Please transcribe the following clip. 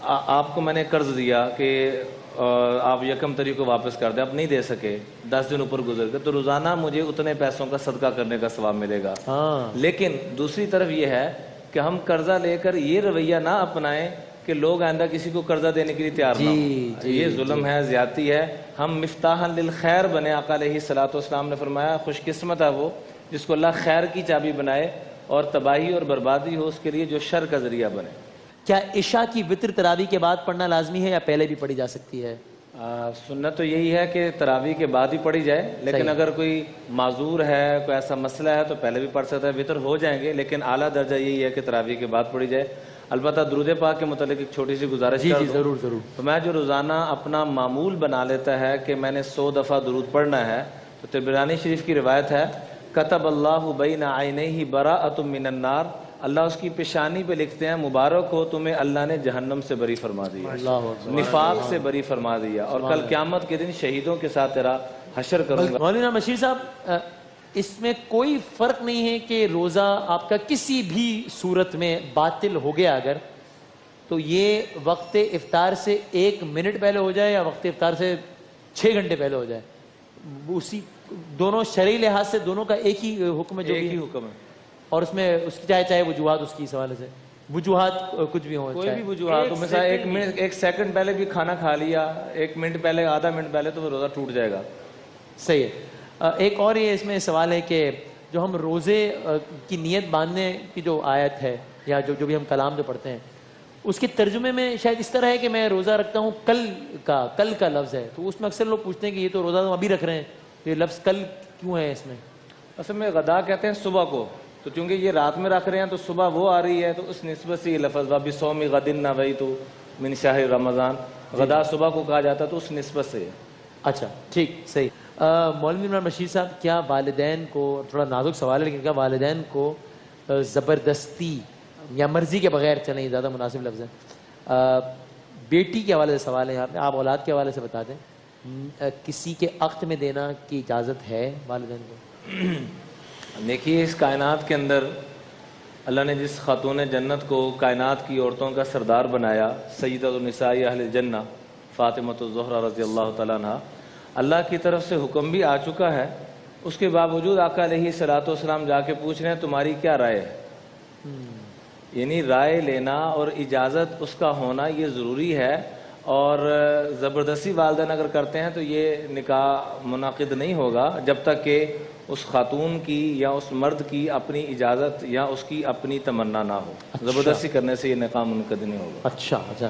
آپ کو میں نے قرض دیا کہ آپ یکم تاریخ کو واپس کر دیں، آپ نہیں دے سکے، 10 دن اوپر گزر گئے، تو روزانہ مجھے اتنے پیسوں کا صدقہ کرنے کا ثواب ملے گا۔ لیکن دوسری طرف یہ ہے کہ ہم قرضہ لے کر یہ رویہ نہ اپنائیں کہ لوگ آئندہ کسی کو قرضہ دینے کے لیے تیار نہ ہوں۔ یہ ظلم ہے، زیادتی ہے۔ ہم مفتاحا للخیر بنے۔ آقا علیہ الصلوۃ والسلام نے فرمایا خوش قسمت ہے وہ جس کو اللہ خیر کی چابی بنائے اور تباہی اور بربادی ہو اس کے لیے جو شر کا ذریعہ بنے۔ کیا عشاء کی وتر تراویح کے بعد پڑھنا لازمی ہے یا پہلے بھی پڑھی جا سکتی ہے؟ سنت تو یہی ہے کہ تراویح کے بعد ہی پڑھی جائے، لیکن اگر کوئی معذور ہے، کوئی ایسا مسئلہ ہے تو پہلے بھی پڑھ سکتا ہے، وتر ہو جائیں گے، لیکن اعلیٰ درجہ یہی ہے کہ تراویح کے بعد پڑھی جائے۔ البتہ درود پاک کے متعلق ایک چھوٹی سی گزارش کر دوں۔ ضرور ضرور۔ تو میں جو روزانہ اپنا معمول بنا لیتا ہے کہ میں نے 100 دفعہ درود پڑھنا ہے، تو طبرانی شریف کی روایت ہے کتب اللہ بین عینیہ براءۃ من النار، اللہ اس کی پیشانی پہ لکھتے ہیں مبارک ہو تمہیں اللہ نے جہنم سے بری فرما دیا، نفاق سے بری فرما دیا، اور کل قیامت کے دن شہیدوں کے ساتھ تیرا حشر کروں گا۔ مولانا بشیر صاحب، اس میں کوئی فرق نہیں ہے کہ روزہ آپ کا کسی بھی صورت میں باطل ہو گیا اگر، تو یہ وقت افطار سے 1 منٹ پہلے ہو جائے یا وقت افطار سے 6 گھنٹے پہلے ہو جائے، اسی دونوں شرعی لحاظ سے دونوں کا ایک ہی حکم ہے؟ جو ایک ہی حکم ہے، اور اس میں اس کی چاہے وجوہات اس کی اس حوالے سے وجوہات کچھ بھی ہوں، کوئی بھی وجوہات، مثلا 1 سیکنڈ پہلے بھی کھانا کھا لیا، 1 منٹ پہلے، آدھا منٹ پہلے، تو وہ روزہ ٹوٹ جائے گا۔ صحیح ہے۔ ایک اور یہ اس میں سوال ہے کہ جو ہم روزے کی نیت باندھنے کی جو آیت ہے یا جو بھی ہم کلام جو پڑھتے ہیں، اس کے ترجمے میں شاید اس طرح ہے کہ میں روزہ رکھتا ہوں کل کا لفظ ہے، تو اس میں اکثر لوگ پوچھتے ہیں کہ یہ تو روزہ ہم ابھی رکھ رہے ہیں، یہ لفظ کل کیوں ہے اس میں؟ اصل میں غدا کہتے ہیں صبح کو، تو چونکہ یہ رات میں رکھ رہے ہیں تو صبح وہ آ رہی ہے، تو اس نسبت سے یہ لفظ بِصَوْمِ غَدٍ نَوَیْتُ مِنْ شَهْرِ رمضان، غدا صبح کو کہا جاتا ہے، تو اس نسبت سے۔ اچھا ٹھیک، صحیح۔ مولوی عمران بشیر صاحب، کیا والدین کو، تھوڑا نازک سوال ہے لیکن کیا والدین کو زبردستی یا مرضی کے بغیر، چلیں زیادہ مناسب لفظ ہے، بیٹی کے حوالے سے سوال ہے یہاں پہ، آپ اولاد کے حوالے سے بتا دیں، کسی کے عقد میں دینا کی اجازت ہے والدین کو؟ دیکھیے، اس کائنات کے اندر اللہ نے جس خاتون جنت کو کائنات کی عورتوں کا سردار بنایا، سیدۃ النساء اہل جنہ فاطمۃ الزہرا رضی اللہ تعالیٰ عنہ، اللہ کی طرف سے حکم بھی آ چکا ہے، اس کے باوجود آقا علیہ الصلوۃ والسلام جا کے پوچھ رہے ہیں تمہاری کیا رائے ہے؟ یعنی رائے لینا اور اجازت اس کا ہونا یہ ضروری ہے، اور زبردستی والدین اگر کرتے ہیں تو یہ نکاح منعقد نہیں ہوگا جب تک کہ اس خاتون کی یا اس مرد کی اپنی اجازت یا اس کی اپنی تمنا نہ ہو۔ زبردستی کرنے سے یہ نکاح منعقد نہیں ہوگا۔ اچھا